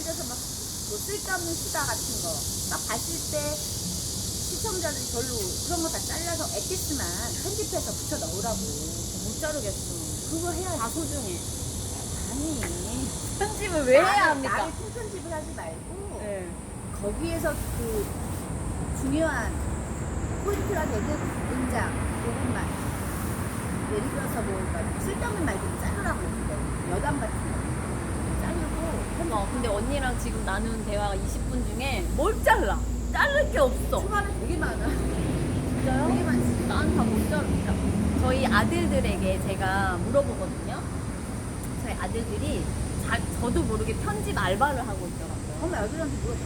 들어서 막 뭐 쓸데없는 수다 같은 거 딱 봤을 때 시청자들이 별로 그런 거 다 잘라서 엑기스만 편집해서 붙여 넣으라고. 못 자르겠어. 그거 해야지. 다 소중해. 아니. 편집을 왜 해야 합니까? 나를 통편집을 하지 말고 네. 거기에서 그 중요한 포인트가 되는 문장 부분만 예를 들어서 뭐 그러니까 쓸데없는 말들 자르라고 그러는데 여담 같은 거 자르고 근데 언니랑 지금 나눈 대화가 20분 중에 뭘 잘라? 자를 게 없어. 초반에 되게 많아. 진짜요? 되게 많지. 난 다 못 자릅니다. 저희 아들들에게 제가 물어보거든요. 저희 아들들이 저도 모르게 편집 알바를 하고 있더라고요. 엄마 여기한테 물어봐.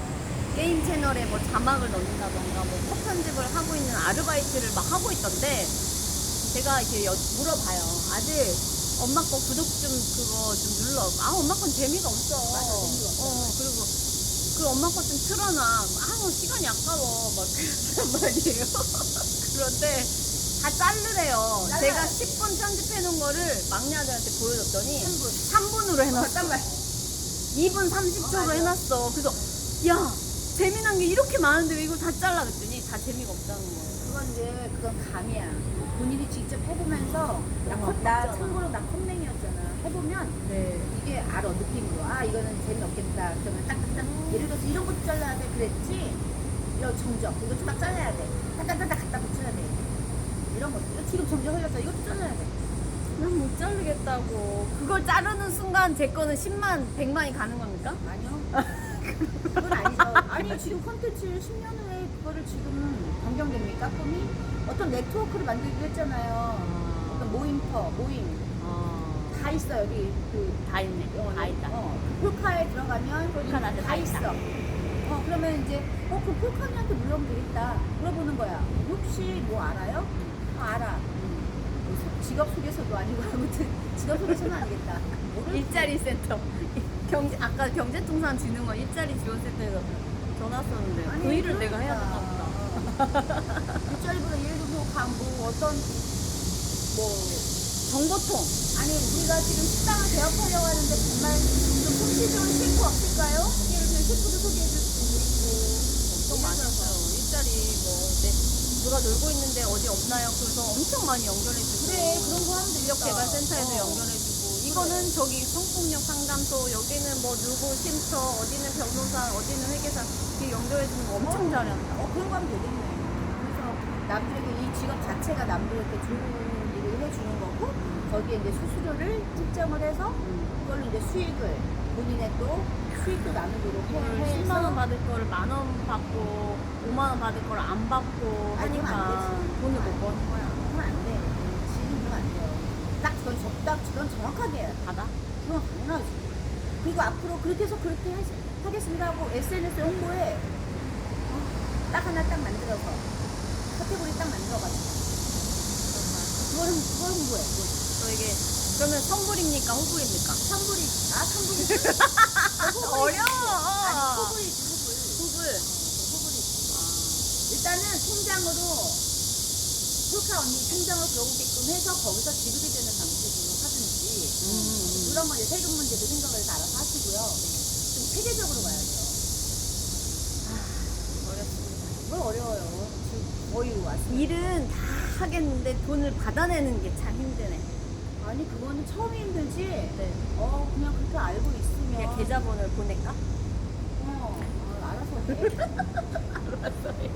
게임 채널에 뭐 자막을 넣는다던가 뭐 컷편집을 하고 있는 아르바이트를 막 하고 있던데 제가 이렇게 물어봐요. 아들, 엄마 거 구독 좀 그거 좀 눌러. 엄마 건 재미가 없어. 맞아, 재미가 없어. 그리고 그 엄마 거 좀 틀어놔. 시간이 아까워. 막 그런 말이에요. 그런데 다 자르래요. 잘라요. 제가 10분 편집해 놓은 거를 막내 아들한테 보여줬더니 3분. 3분으로 해놨어. 잠깐만. 2분 30초로 맞아. 해놨어. 그래서 야 재미난 게 이렇게 많은데 왜 이걸 다 잘라 그랬더니 다 재미가 없다는 거예요. 그건 감이야. 본인이 직접 해보면서 나 참고로 나 컴맹이었잖아. 해보면 네. 이게 알아 느낌으로 이거는 재미없겠다. 그러면 딱딱딱 예를 들어서 이런 것도 잘라야 돼 그랬지. 이런 정적 이것도 딱 잘라야 돼. 딱딱딱 갖다 붙여야 돼. 이런 것도 지금 정적 흘렸어. 이것도 잘라야 돼. 난 못 자르겠다고. 그걸 자르는 순간 제 거는 10만, 100만이 가는 겁니까? 아니요. 그건 아니죠. 아니 지금 콘텐츠 10년 후에 그거를 지금 변경됩니까? 꿈이? 어떤 네트워크를 만들기로 했잖아요. 어떤 모임 다 있어 여기 다 있네. 다 있다. 폴카에 들어가면 폴카나도 다 다 있어. 있다. 그러면 이제 그 폴카니한테 물어보면 되겠다. 물어보는 거야. 혹시 뭐 알아요? 알아. 직업 소개서도 아니고 아무튼 직업 소개서는 아니겠다. 일자리 센터. 아까 경제통상진흥원 일자리 지원센터에서 전화 왔었는데 아니, 그 일을 내가 해야 그러니까. 되나 보다. 일자리보다 예를 들어서 뭐 어떤 뭐 정보통. 아니 우리가 지금 식당을 개업하려고 하는데 정말 좀 솜씨좋은 셰프 없을까요? 예를 들어 셰프도 소개해 줄 수 있고 엄청 많았어요. 일자리 누가 놀고 있는데 어디 없나요? 그래서 엄청 많이 연결해주고. 그래 그런 거 하면 되겠다. 인력개발센터에도 연결해주고. 이거는 저기 성폭력 상담소, 여기는 뭐 누구 쉼터, 어디는 변호사, 어디는 회계사 이렇게 연결해주는 거 엄청 잘한다. 그런 거 하면 되겠네. 그래서 남들에게 이 직업 자체가 남들에게 좋은 일을 해주는 거고 거기에 이제 수수료를 측정을 해서 그걸로 이제 수익을 본인의 또 수익도 나누도록 해서 10만 원 받을 거를 10,000원 받고 5만 원 받을 거를 안 받고 아니, 그건 안 하니까 되지. 돈을 못 버는 거야. 그건 안 돼. 지금 그건 안 돼요. 그건 정확하게 해야 돼. 받아? 그건 당연하지. 그리고 앞으로 그렇게 해서 그렇게 하겠습니다 하고 SNS에 홍보해. 딱 하나 딱 만들어서 카테고리 딱 만들어가지고 그걸 홍보해. 저에게 그러면 선불입니까? 호불입니까? 선불이 선불이 어려워. 후불이지 후불. 호불. 후불이지. 일단은 통장으로 폴카 언니 통장을 들어오게끔 해서 거기서 지급이 되는 방식으로 하든지 그런 건 이제 세금 문제도 생각을 해서 알아서 하시고요. 좀 체계적으로 가야 돼요. 어렵습니다. 뭘 어려워요. 지금 거의 왔어요. 일은 다 하겠는데 돈을 받아내는 게 참 힘드네. 아니 그거는 처음이 힘들지. 네. 그냥 그렇게 알고 있으면 그냥 계좌번호를 보낼까? 알아서 해.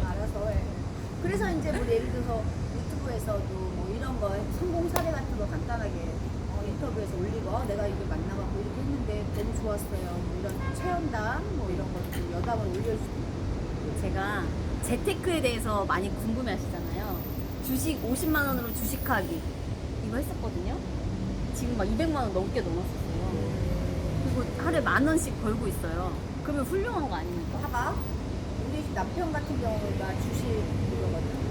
알아서 해. 그래서 이제 뭐 예를 들어서 유튜브에서도 뭐 이런 거 성공 사례 같은 거 간단하게 인터뷰에서 올리고 내가 이걸 만나갖고 이렇게 했는데 너무 좋았어요. 뭐 이런 체험담 뭐 이런 것도 여담을 올려주고. 제가 재테크에 대해서 많이 궁금해 하시잖아요. 주식 50만 원으로 주식하기 이거 했었거든요. 지금 막 200만 원 넘게 넘었었어요. 그리고 하루에 10,000원씩 벌고 있어요. 그러면 훌륭한 거 아닙니까? 봐봐. 우리 남편 같은 경우가 주식 이거거든.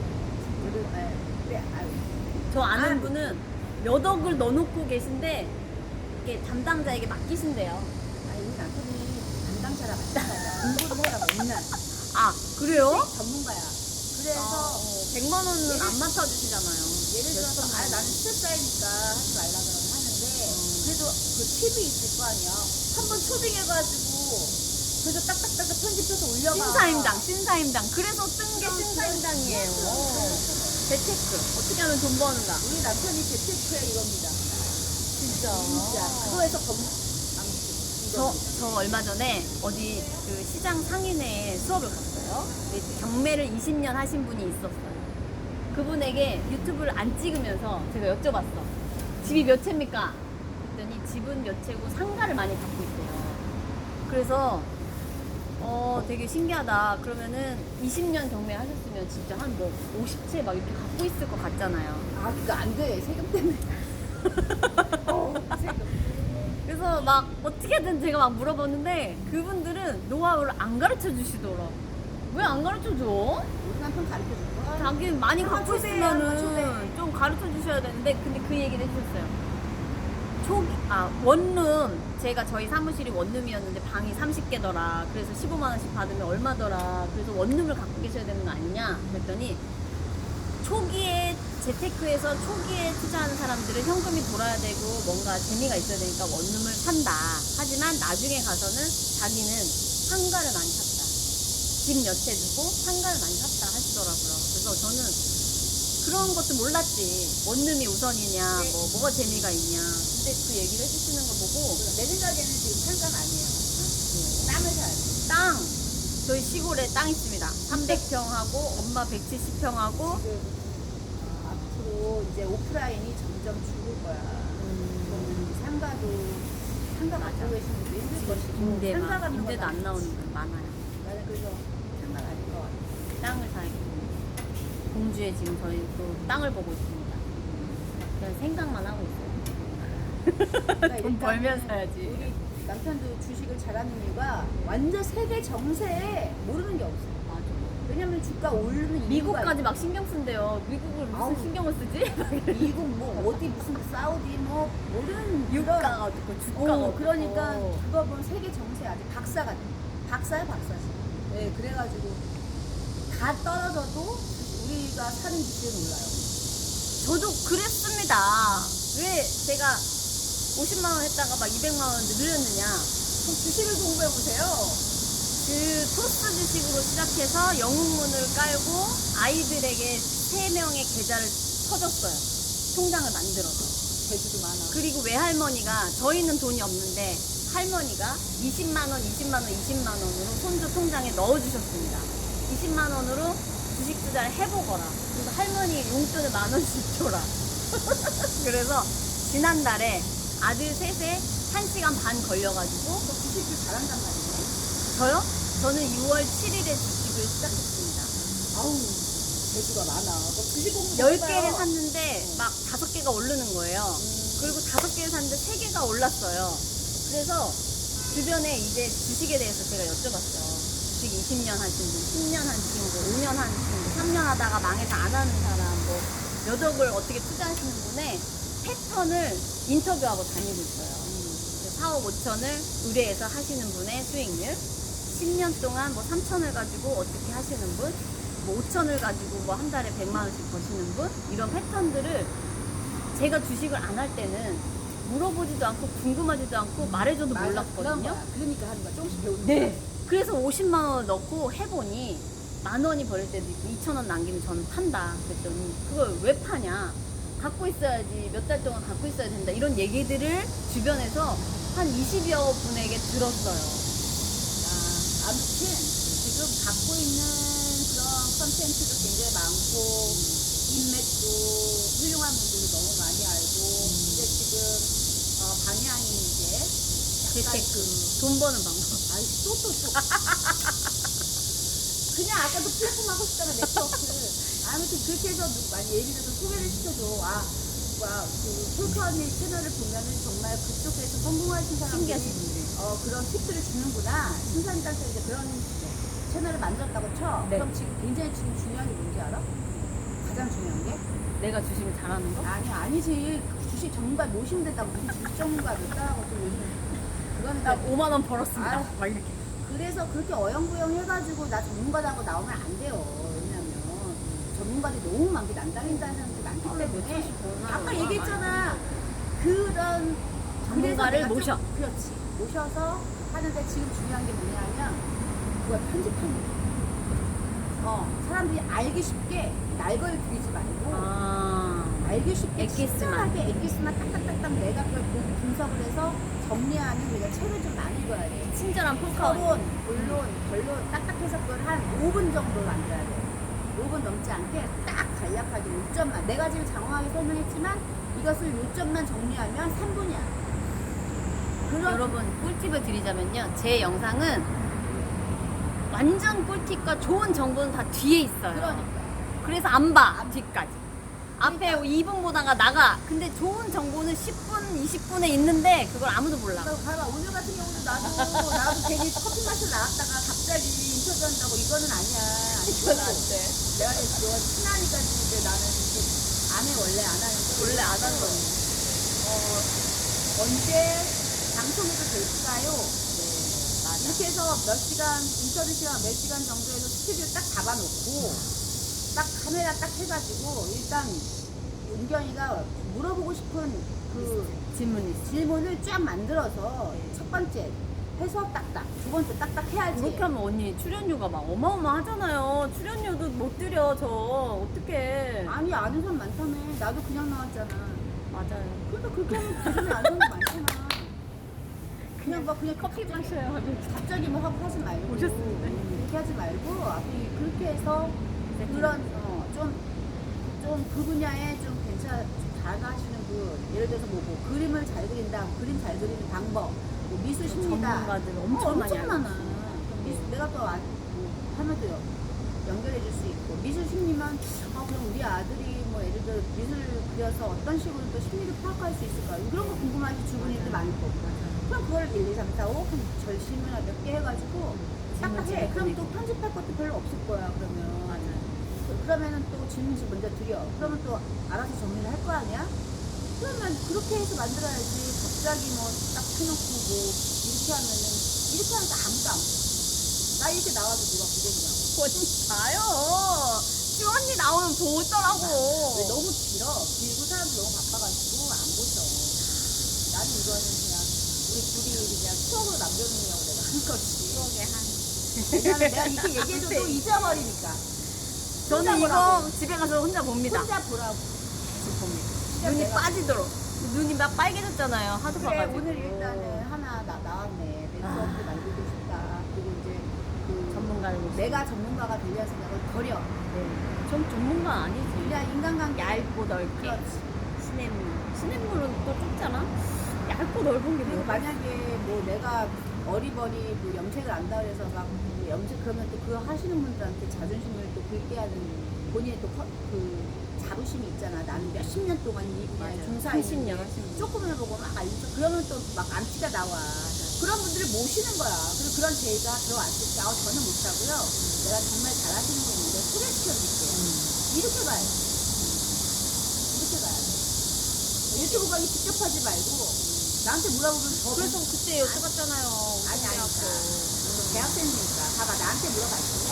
저 아는 분은 몇 억을 넣어놓고 계신데 이게 담당자에게 맡기신대요. 우리 남편이 담당자라 마찬가지야. 공부를 해라 맨날. 그래요? 전문가야. 그래서 100만 원은 안 맡아주시잖아요. 예를 들어서 나는 스트레스 쌓이니까 하지 말라 그러면 하는데 그래도 그 팁이 있을 거 아니야. 한번 초빙해가지고 그래서 딱딱딱딱 편집해서 올려봐. 신사임당. 그래서 뜬 게 신사임당이에요. 재테크. 어떻게 하면 돈 버는가? 우리 남편이 재테크에 이겁니다. 진짜. 진짜. 그거에서 저 얼마 전에 어디 그 시장 상인회 수업을 갔어요. 경매를 20년 하신 분이 있었어요. 그분에게 유튜브를 안 찍으면서 제가 여쭤봤어. 집이 몇 채입니까? 그랬더니 집은 몇 채고 상가를 많이 갖고 있대요. 그래서 되게 신기하다. 그러면은 20년 경매 하셨으면 진짜 한 뭐 50채 막 이렇게 갖고 있을 것 같잖아요. 아, 그거 안 돼. 세금 때문에. 세금. 그래서 막 어떻게든 제가 막 물어봤는데 그분들은 노하우를 안 가르쳐 주시더라. 왜 안 가르쳐 줘? 우리 남편 가르쳐 줄 거야. 자기 많이 한번 갖고 초대해, 있으면은 한번 초대해. 좀 가르쳐 주셔야 되는데 근데 그 얘기를 해주셨어요. 원룸 제가 저희 사무실이 원룸이었는데 방이 30개더라. 그래서 15만 원씩 받으면 얼마더라. 그래서 원룸을 갖고 계셔야 되는 거 아니냐? 그랬더니 초기에 재테크에서 초기에 투자하는 사람들은 현금이 돌아야 되고 뭔가 재미가 있어야 되니까 원룸을 산다. 하지만 나중에 가서는 자기는 상가를 많이 샀다. 집 몇 채 두고 상가를 많이 샀다 하시더라고요. 그래서 저는 그런 것도 몰랐지. 원룸이 우선이냐, 뭐가 재미가 있냐. 근데 그 얘기를 해주시는 거 보고 내 생각에는 지금 상가가 아니에요. 땅을 사야 돼. 땅! 저희 시골에 땅 있습니다. 300평하고 엄마 170평하고 지금 앞으로 이제 오프라인이 점점 죽을 거야. 그러면 상가 갖고 계시는 분도 힘들 것이고 상가 갖는 임대도 건 안 나오는 분 많아요. 나는 그래서 상가가 아닌 것 같아. 땅을 사야겠고 공주에 지금 저희 또 땅을 보고 있습니다. 그냥 생각만 하고 있어요. 돈 벌면 사야지. 우리 남편도 주식을 잘하는 이유가 완전 세계 정세에 모르는 게 없어. 맞아. 왜냐면 주가 오르는 이유가 미국까지 막 신경 쓴대요. 미국을 무슨 아우. 신경을 쓰지? 미국 뭐 어디 무슨 사우디 뭐 모르는 유가가 어떻고 주가가 어떻고. 그러니까 그거 보면 세계 정세 아직 박사가 돼. 박사야 박사지. 네, 그래가지고 다 떨어져도 우리가 사는 주식은 올라요. 저도 그랬습니다. 왜 제가 50만 원 했다가 막 200만 원 늘렸느냐. 그럼 주식을 공부해 보세요. 그 토스 주식으로 시작해서 영웅문을 깔고 아이들에게 3명의 계좌를 터줬어요. 통장을 만들어서. 재주도 많아. 그리고 외할머니가 저희는 돈이 없는데 할머니가 20만 원, 20만 원, 20만 원으로 손주 통장에 넣어주셨습니다. 20만 원으로 주식 투자를 해보거라. 그래서 할머니 용돈을 10,000원씩 줘라. 그래서 지난달에 아들 셋에 1시간 반 걸려가지고 주식도 잘한단 말이네. 저요? 저는 6월 7일에 주식을 시작했습니다. 아우, 재주가 많아. 너 주식 공부 10개를 샀는데 막 5개가 오르는 거예요. 그리고 5개를 샀는데 3개가 올랐어요. 그래서 주변에 이제 주식에 대해서 제가 여쭤봤어요. 주식 20년 하신 분, 10년 하신 분, 5년 하신 분, 3년 하다가 망해서 안 하는 사람, 뭐 몇 억을 어떻게 투자하시는 분의 패턴을 인터뷰하고 다니고 있어요. 4억 5천을 의뢰해서 하시는 분의 수익률, 10년 동안 뭐 3천을 가지고 어떻게 하시는 분, 뭐 5천을 가지고 뭐 한 달에 100만 원씩 버시는 분, 이런 패턴들을 제가 주식을 안 할 때는 물어보지도 않고 궁금하지도 않고 말해줘도 몰랐거든요. 그러니까 하는 거야. 조금씩 배우는 네. 거야. 그래서 50만 원을 넣고 해보니 10,000원이 벌릴 때도 있고 2,000원 남기면 저는 판다. 그랬더니 그걸 왜 파냐? 갖고 있어야지. 몇 달 동안 갖고 있어야 된다. 이런 얘기들을 주변에서 한 20여 분에게 들었어요. 아무튼 지금 갖고 있는 그런 컨텐츠도 굉장히 많고 인맥도 훌륭한 분들도 너무 많이 알고 근데 지금 방향이 이제 약간 재테크. 돈 버는 방법. 아이 또 그냥 아까도 플랫폼 하고 싶잖아 네트워크 아무튼 그렇게 해서 많이 예를 들어서 소개를 시켜줘 그 폴크 언니 채널을 보면은 정말 그쪽에서 성공하신 사람들이 신기하신 분들. 그런 팁들을 주는구나 신사임당에서 이제 그런 채널을 만들었다고 쳐 네. 그럼 지금 굉장히 지금 중요한 게 뭔지 알아? 가장 중요한 게? 내가 주식을 잘하는 거? 아니지 주식 전문가 모시면 된다고 무슨 주식 전문가 몇 달하고 좀 요즘 그거는 나 5만 원 벌었습니다. 아유. 막 이렇게. 그래서 그렇게 어영부영 해가지고 나 전문가라고 나오면 안 돼요. 왜냐면 전문가들이 너무 많게 난다린다는 사람들이 많기 때문에 아까 얘기했잖아. 그런 전문가를 그래서 내가 모셔. 그렇지. 모셔서 하는데 지금 중요한 게 뭐냐면 누가 편집하는 거야. 사람들이 알기 쉽게 날걸 그리지 말고 알기 쉽게 엑기스만. 친절하게 엑기스만 딱딱딱딱 내가 그걸 보고 분석을 해서 정리하는 우리가 책을 좀 많이 읽어야 돼. 친절한 폴카운. 서론, 본론, 결론 딱딱해서 그걸 한 5분 정도 만들어야 돼. 5분 넘지 않게 딱 간략하게 요점만. 내가 지금 장황하게 설명했지만 이것을 요점만 정리하면 3분이야. 여러분 꿀팁을 드리자면요, 제 영상은 완전 꿀팁과 좋은 정보는 다 뒤에 있어요. 그러니까. 그래서 안 봐, 뒤까지. 앞에 그러니까. 2분 보다가 나가. 근데 좋은 정보는 10분, 20분에 있는데 그걸 아무도 몰라. 봐봐, 오늘 같은 경우는 나도 괜히 커피 마시러 나갔다가 갑자기 인터뷰한다고 이거는 아니야. 이건 안 돼. 내가 너가 친하니까 이제 나는 이렇게 안 해, 원래 안 하는데. 원래 안 하는 거니. 언제 방송해도 될까요? 네, 맞아. 이렇게 해서 몇 시간, 인터뷰 시간 몇 시간 정도에서 스튜디오 딱 잡아놓고 딱 카메라 딱 해가지고 일단 은경이가 물어보고 싶은 그 질문을 쫙 만들어서 첫 번째 해서 딱딱, 두 번째 딱딱 해야지. 그렇게 하면 언니 출연료가 막 어마어마하잖아요. 출연료도 못 드려, 저. 어떡해. 아니, 아는 사람 많다며. 나도 그냥 나왔잖아. 맞아요. 그러니까 그렇게 하면 기준이 안 되는 거 많잖아. 그냥 커피 마셔요 하면 갑자기 뭐 하고 하지 말고. 오셨습니다. 그렇게 하지 말고 앞이 그렇게 해서 그런 좀 그 분야에 좀 잘하시는 분, 예를 들어서 뭐 그림을 잘 그린다, 그림 잘 그리는 방법, 뭐 미술 심리다, 전문가들 엄청 많이 알고 많아. 내가 또 하면 또 연결해 줄 수 있고, 미술 심리만 그럼 우리 아들이 뭐 예를 들어 미술 그려서 어떤 식으로 또 심리를 파악할 수 있을까, 그런 거 궁금하신 주부님들 많고, 그럼 그걸 1, 2, 3, 4, 5 그럼 절심이나 몇 개 해가지고 딱 해. 그럼 또 편집할 것도 별로 없을 거야. 그러면은 또 질문지 먼저 드려. 그러면 또 알아서 정리를 할 거 아니야? 그러면 그렇게 해서 만들어야지. 갑자기 뭐 딱 해놓고 뭐 이렇게 하면 또 아무도 안 봐. 나 이렇게 나와도 누가 보겠냐고. 언니 봐요. 지원이 나오면 보더라고. 왜 너무 길고 사람들 너무 바빠가지고 안 보셔. 나는 이거는 그냥 우리 둘이 그냥 추억으로 남겨놓으려고 내가 한 거지. 추억의 한. 왜냐면 내가 이렇게 얘기해도 또 잊어버리니까. 저는 혼자 보라고. 이거 집에 가서 혼자 봅니다. 혼자 보라고. 진짜 눈이 내가- 빠지도록. 눈이 막 빨개졌잖아요. 하도 그래, 봐가지고. 오늘 일단은 하나 나왔네. 멘트업도 만들고 싶다. 그리고 이제 전문가를 모시고. 내가 전문가가 되려는 생각을 버려. 네. 전 전문가 아니지. 그냥 인간관계. 얇고 넓게. 그렇지. 시냇물. 시냇물은 또 좁잖아. 얇고 넓은 게 그리고 뭐야? 만약에 뭐 내가 어리버리 뭐 염색을 안다 그래서 막뭐 염색 그러면 또 그거 하시는 분들한테 자존심을 또 긁게 하는 본인의 또 그 자부심이 있잖아. 나는 몇십 년 동안 이 분야에 맞아요. 종사했는데 30년. 조금을 보고 막 알죠. 그러면 또 막 암시가 나와. 그런 분들을 모시는 거야. 그리고 그런 제의가 들어왔을 때 저는 못하고요. 내가 정말 잘하시는 분 있는데 소개시켜드릴게요. 이렇게 가야 돼. 이렇게 가야 돼. 유튜브 강의 직접 하지 말고 나한테 물어보면 더 그래서 그때 여쭤봤잖아요. 아니 대학생이니까 봐봐 나한테 물어봤으면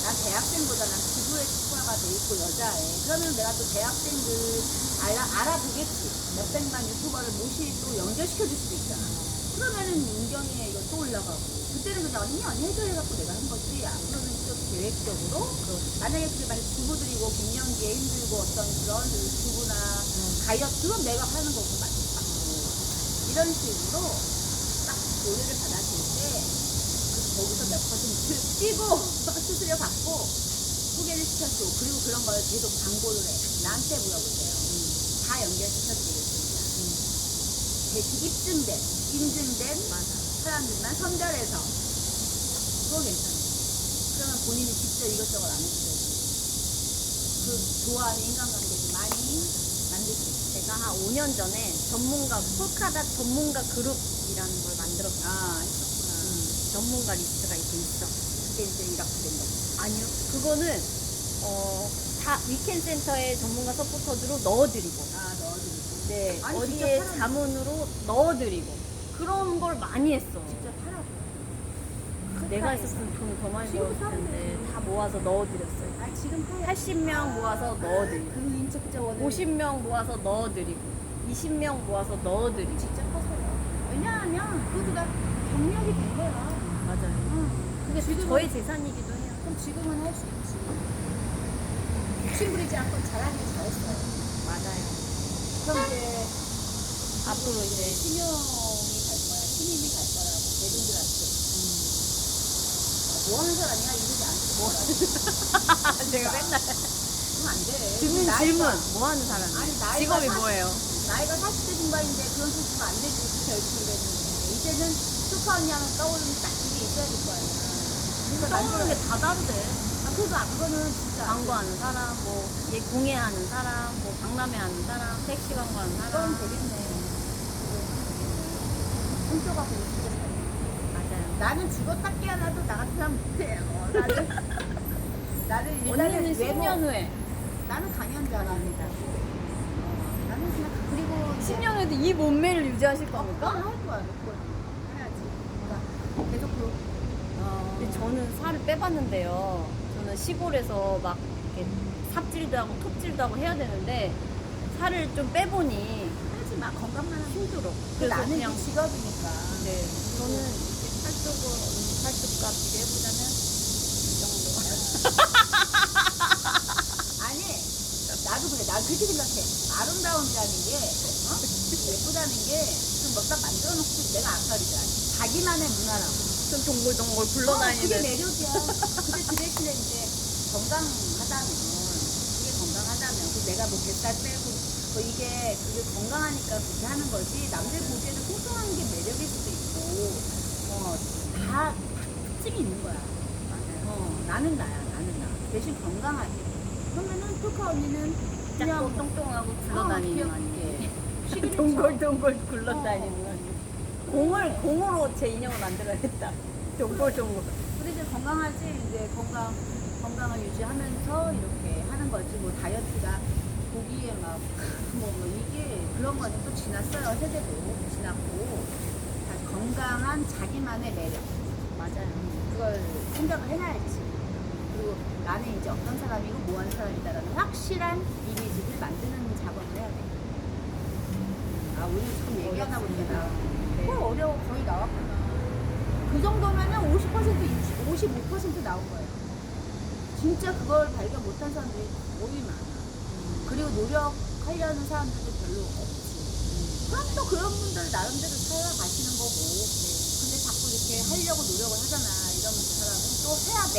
난 대학생보다 난 기부에 특화가 돼 있고 여자애 그러면 내가 또 대학생들 알아보겠지 몇백만 유튜버를 또 연결시켜 줄 수도 있잖아 그러면은 인경이에 이거 또 올라가고 그때는 그냥 언니 해줘 해갖고 내가 한 거지 앞으로는 좀 계획적으로 만약에 그게 만약 주부들이고 갱년기에 힘들고 어떤 그런 주부나 다이어트 그럼 내가 하는 거고 맞고 이런 식으로 딱 노래를 받았을 때 거기서 몇 퍼센트 뛰고 수수료 받고 소개를 시켜줘. 그리고 그런 걸 계속 광고를 해. 나한테 물어보세요. 다 연결시켜드리겠습니다. 인증된 사람들만 선별해서 그거 괜찮아요. 그러면 본인이 직접 이것저것 안 해도 되고 그 좋아하는 인간관계도 많이 만들 수 있어요. 제가 한 5년 전에 폴카다 전문가 그룹이라는 걸 만들었어요. 전문가 리스트가 이렇게 있어. 그게 이제 이렇게 된 거죠. 아니요. 그거는 다 위켄 센터의 전문가 서포터즈로 넣어드리고, 넣어드리고. 네 아니, 어디에 진짜 팔아. 자문으로 넣어드리고 그런 걸 많이 했어. 진짜 팔아줘. 내가 있었으면 돈 더 많이 지금 벌었을 사면 텐데 되지. 다 모아서 넣어드렸어요. 지금 80명 모아서 넣어드리고, 그 인적 자원을 50명 모아서 넣어드리고, 20명 모아서 넣어드리고. 진짜 커서요. 왜냐하면 그것도 다 경력이 된 거야. 맞아요. 그게 그게 지금은- 저의 재산이기도 해요. 그럼 지금은 할 수 있지. 욕심부리지 않고 잘하길 잘했어요. 맞아요. 그럼 이제 앞으로 이제 신용이 갈 거야. 신임이 갈 거라고 대중들한테. 뭐 하는 사람이야? 이러지 않을 거라고. 제가 맨날 그럼 안 돼. 듣는 나이가- 질문 뭐 하는 사람이에요? 아니, 나이가 직업이 40 뭐예요? 나이가 40대 중반인데 그런 소리 주면 안 되지. 그렇게 열심히 했는데. 이제는 소파 언니 하면 떠오르는 딱 이게 있어야 될 거 아니야. 그러니까 떠오르는 게 다 다르대. 그래도 그거는 진짜. 광고하는 사람, 뭐 공예하는 사람, 뭐 박람회하는 사람, 택시 광고하는 그건 사람. 되겠네. 손줘가 보고 진짜 잘해. 맞아요. 나는 죽었다 깨어나도 나 같은 사람 못해. 나는 언니는 일단은 10년 후에. 나는 강연자랍니다. 나는 그냥 그리고 이제 10년 후에도 이 몸매를 유지하실 그건 겁니까? 할 거야. 그건 해야지. 그러니까 계속 근데 저는 살을 빼봤는데요. 저는 시골에서 막 이렇게 삽질도 하고 톱질도 하고 해야 되는데 살을 좀 빼보니 하지 마. 건강만 하면 힘들어. 그 그래서 나는 그냥 이제 직업이니까. 네, 저는 이제 팔뚝과 비교해보자면 이 정도. 아니, 나도 그래. 나도 그렇게 생각해. 아름다움이라는 게, 예쁘다는 게, 좀 막 딱 만들어 놓고 내가 아까리잖아. 자기만의 문화라고. 좀 동글동글 그게 굴러다니는. 매력이야. 근데 그 대신에 이제 건강하다면, 그게 건강하다면, 그 내가 뭐 뱃살 빼고, 뭐 이게, 그게 건강하니까 그렇게 하는 거지. 남들 보기에는 통통한 게 매력일 수도 있고, 다 특징이 있는 거야. 나는 나야, 나는 나. 대신 건강하게. 그러면은 토카 언니는 작고 그냥 똥똥하고 굴러다니는 귀엽게. 아니. 시계를 동글동글 굴러다니는 아니. 공으로 제 인형을 만들어야겠다. 동글동글. 우리 이제 건강하지 이제 건강을 유지하면서 이렇게 하는 거지 뭐 다이어트가 고기에 막 뭐 이게 그런 거는 또 지났어요 세대도 지났고 다시 건강한 자기만의 매력 맞아요. 그걸 생각을 해놔야지 그리고 나는 이제 어떤 사람이고 뭐 하는 사람이다라는 확실한 이미지를 만드는 작업을 해야 돼. 아 오늘 참 얘기하다 보니까 나 헐 어려워 거의 나왔구나. 그 정도면은 50% 55% 나온 거예요. 진짜 그걸 발견 못한 사람들이 거의 많아. 그리고 노력하려는 사람들도 별로 없지. 그럼 또 그런 분들 나름대로 살아가시는 거고. 근데 자꾸 이렇게 하려고 노력을 하잖아. 이런 사람은 또 해야 돼.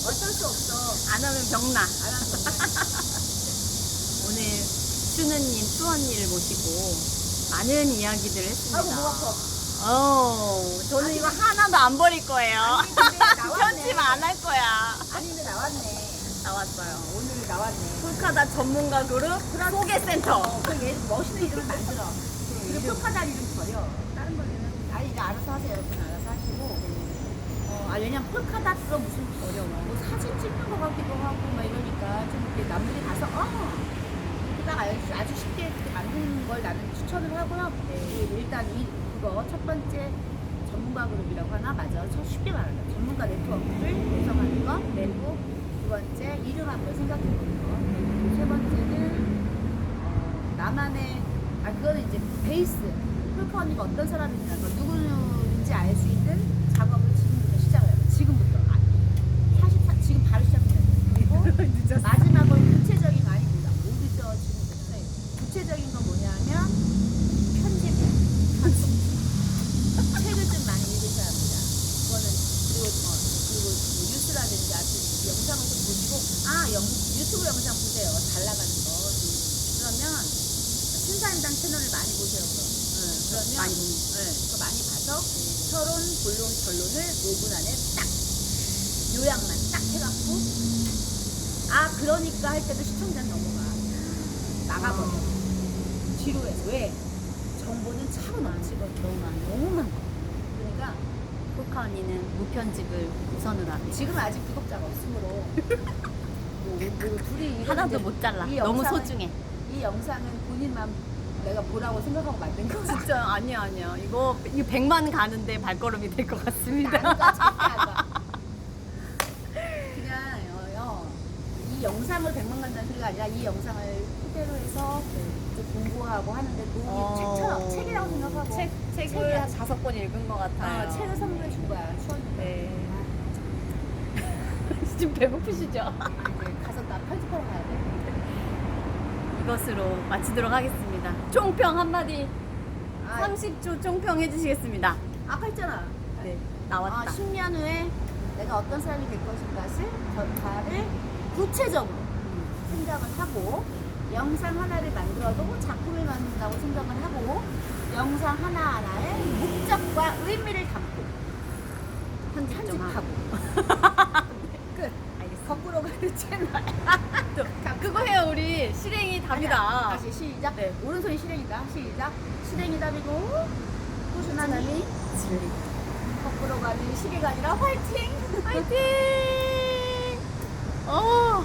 어쩔 수 없어. 안 하면 병나. 안 하는 거야. 오늘 슈느님, 수언니를 모시고 많은 이야기들을 했습니다. 아이고 목 아파. 저는 아니, 이거 하나도 안 버릴 거예요. 아니, 근데 나왔네. 편집 안 할 거야. 아니 근데 나왔네. 나왔어요. 오늘 나왔네. 폴카다 전문가 그룹 소개센터. 그얘 멋있는 이름을 만들어. 그리고 표카다 이름 버려. 다른 거는 아니 이제 알아서 하세요. 그건 알아서 하시고. 왜냐면 폴카다 그거 무슨 어려워. 뭐 사진 찍는 거 같기도 하고 막 이러니까 좀 이렇게 남들이 가서 그다가 아주 쉽게 이렇게 만드는 걸 나는 추천을 하고요. 그리고 일단 그거 첫 번째 전문가 그룹이라고 하나 맞아. 쉽게 말하면 전문가 네트워크를 구성하는 거. 그리고 두 번째 이름 한번 생각해보는 거. 그리고 세 번째는 나만의 그거는 이제 베이스. 폴카 언니가 어떤 사람인지 누구인지 알 수 있는 작업을 지금부터 시작을 해요. 지금부터. 지금 바로 시작해야 돼. 그리고 마지막으로 구체적인 거 아닙니다. 못 늦어 지금 됐어요. 구체적인 건 뭐냐면 편집이야. 책을 좀 많이 읽으셔야 합니다. 그거는 그리고 뉴스라든지 아주 영상을 좀 보시고 유튜브 영상 보세요. 잘 나가는 거. 그러면 신사임당 채널을 많이 보세요. 그러면 많이 보는 그거 많이 봐서 서론, 본론, 결론을 5분 안에 딱 요약만 딱 해갖고 그러니까 할 때도 시청자는 나가버려. 지루해서. 왜? 정보는 차고 넘치거든. 너무 많고. 그러니까 폴카 언니는 무편집을 우선으로 합니다. 지금 아직 구독자가 없으므로 둘이 이런 하나도 이제 못 잘라. 이 너무 영상은- 소중해. 이 영상은 본인만 내가 보라고 생각하고 만든 거 진짜 아니야. 이거 100만 가는데 발걸음이 될 것 같습니다. 나니까 절대 안 가. 그냥 이 영상을 100만 간다는 소리가 아니라 이 영상을 토대로 해서 이제 공부하고 하는데 도움이 책처럼 책이라고 생각하고 책을 책이야. 5권 읽은 것 같아요. 책을 선물해 준 거야 추억인데 네. 지금 배고프시죠? 이제 가서 나 편집하러 가야 돼. 이것으로 마치도록 하겠습니다. 총평 한마디. 아, 30초 총평 해주시겠습니다. 아까 했잖아. 네, 나왔다. 10년 후에 내가 어떤 사람이 될 것인가를 전파를 구체적으로 생각을 하고 영상 하나를 만들어도 작품을 만든다고 생각을 하고 영상 하나하나에 목적과 의미를 담고 편집 좀 하고. 편집하고 끝. 알겠습니다. 거꾸로 가는 채널. 또 그거 해요 우리. 실행이 답이다. 다시 시작. 네. 오른손이 실행이다. 시작. 실행이 답이고 꾸준함이 진리. 거꾸로 가는 시계가 아니라 화이팅. 화이팅! 어.